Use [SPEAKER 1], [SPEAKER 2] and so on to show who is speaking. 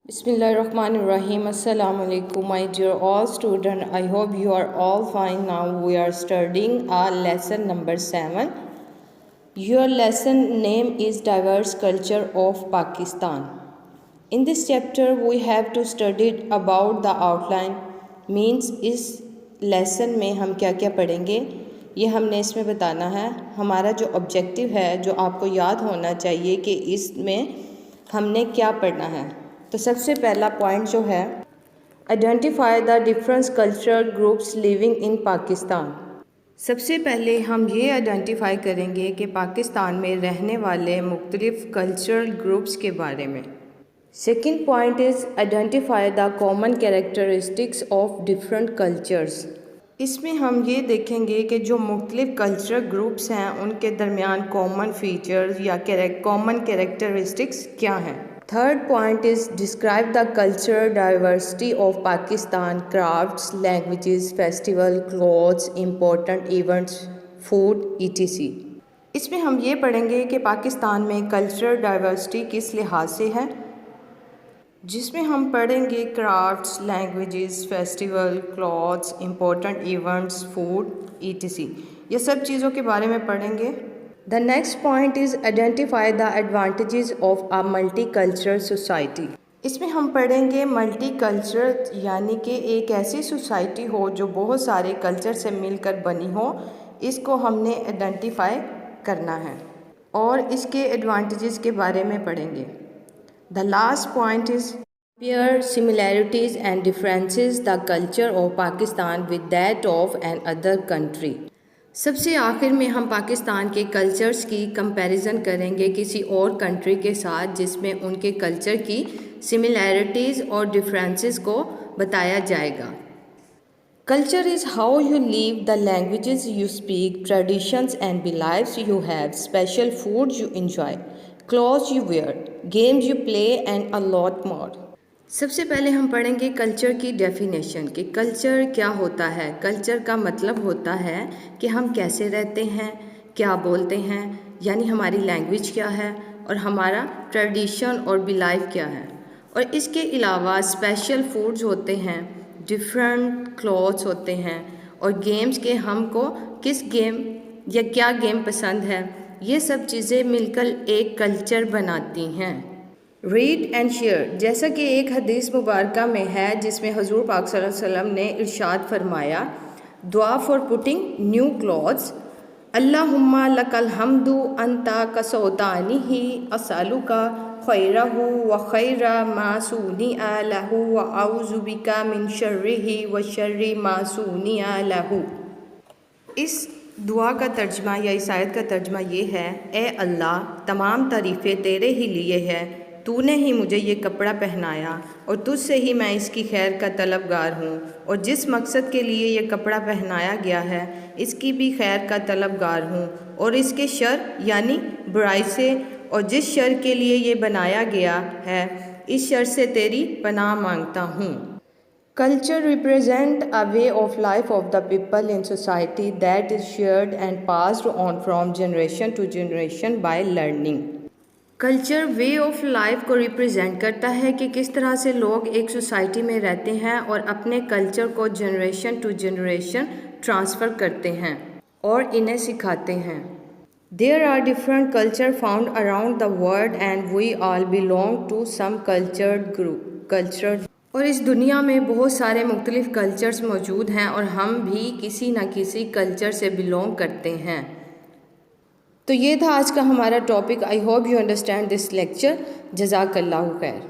[SPEAKER 1] Bismillahirrahmanirrahim. Assalamu alaikum, my dear all students. I hope you are all fine. Now we are studying our lesson number 7. Your lesson name is Diverse Culture of Pakistan. In this chapter we have to study about the outline. Means इस lesson में हम क्या क्या पढ़ेंगे ये हमने इसमें बताना है. हमारा जो ऑब्जेक्टिव है जो आपको याद होना चाहिए कि इसमें हमने क्या पढ़ना है. तो सबसे पहला पॉइंट जो है identify the different cultural groups living in Pakistan. सबसे पहले हम ये आइडेंटिफाई करेंगे कि पाकिस्तान में रहने वाले मुख्तलिफ कल्चरल ग्रुप्स के बारे में. Second point is identify the common characteristics of different cultures. इसमें हम ये देखेंगे कि जो मुख्तलिफ कल्चरल ग्रुप्स हैं उनके दरमियान कॉमन फीचर्स या कॉमन कैरेक्टरिस्टिक्स क्या हैं. Third point is describe the cultural diversity of Pakistan, crafts, languages, festival, clothes, important events, food, etc. इसमें हम ये पढ़ेंगे कि पाकिस्तान में कल्चरल डाइवर्सिटी किस लिहाज से है, जिसमें हम पढ़ेंगे crafts, languages, festival, clothes, important events, food, etc. ये सब चीज़ों के बारे में पढ़ेंगे. The next point is identify the advantages of a multicultural society. इसमें हम पढ़ेंगे मल्टी कल्चर यानी कि एक ऐसी सोसाइटी हो जो बहुत सारे कल्चर से मिलकर बनी हो, इसको हमने आइडेंटिफाई करना है और इसके एडवांटेजेस के बारे में पढ़ेंगे. The last point is compare similarities and differences the culture of Pakistan with that of an other country. सबसे आखिर में हम पाकिस्तान के कल्चर्स की कंपैरिजन करेंगे किसी और कंट्री के साथ जिसमें उनके कल्चर की सिमिलैरिटीज़ और डिफरेंसेस को बताया जाएगा. Culture is how you live, the languages you speak, traditions and beliefs you have, special food you enjoy, clothes you wear, games you play and a lot more. सबसे पहले हम पढ़ेंगे culture की definition कि culture क्या होता है. Culture का मतलब होता है कि हम कैसे रहते हैं, क्या बोलते हैं, यानी हमारी लैंग्वेज क्या है और हमारा ट्रेडिशन और बिलाइफ क्या है. और इसके अलावा स्पेशल फूड्स होते हैं, डिफरेंट क्लॉथ्स होते हैं और गेम्स के हमको किस गेम या क्या गेम पसंद है, ये सब चीज़ें मिलकर एक कल्चर बनाती हैं. रीड एंड शेयर, जैसा कि एक हदीस मुबारक में है जिसमें हुज़ूर पाक सल्लल्लाहु अलैहि वसल्लम ने इरशाद फरमाया, दुआ फॉर पुटिंग न्यू क्लॉथ्स, अल्लाहुम्मा लकल हम्दु अंता कसौतानिही असअलुका खैरहु व खैरा मा सुनिअ लहु व अऊज़ु बिका मिन शर्रिही व शर्रि मा सुनिअ लहु. इस दुआ का तर्जमा या इस आयत का तर्जमा ये है, ए अल्लाह, तमाम तारीफ़ें तेरे ही लिए है, तूने ही मुझे ये कपड़ा पहनाया और तुझसे ही मैं इसकी खैर का तलबगार हूँ, और जिस मकसद के लिए ये कपड़ा पहनाया गया है इसकी भी खैर का तलबगार हूँ, और इसके शर यानी बुराई से और जिस शर के लिए ये बनाया गया है इस शर से तेरी पनाह मांगता हूँ. Culture represent a way of life of the people in society that is shared and passed on from generation to generation by learning. Culture way of life को रिप्रेजेंट करता है कि किस तरह से लोग एक सोसाइटी में रहते हैं और अपने कल्चर को जनरेशन टू जनरेशन ट्रांसफ़र करते हैं और इन्हें सिखाते हैं. There are different culture found around the world and we all belong to some cultured group culture. और इस दुनिया में बहुत सारे मुख्तलिफ कल्चर्स मौजूद हैं और हम भी किसी न किसी कल्चर से बिलोंग करते हैं. तो ये था आज का हमारा topic. I hope you understand this lecture. जज़ाकल्लाहु खैर.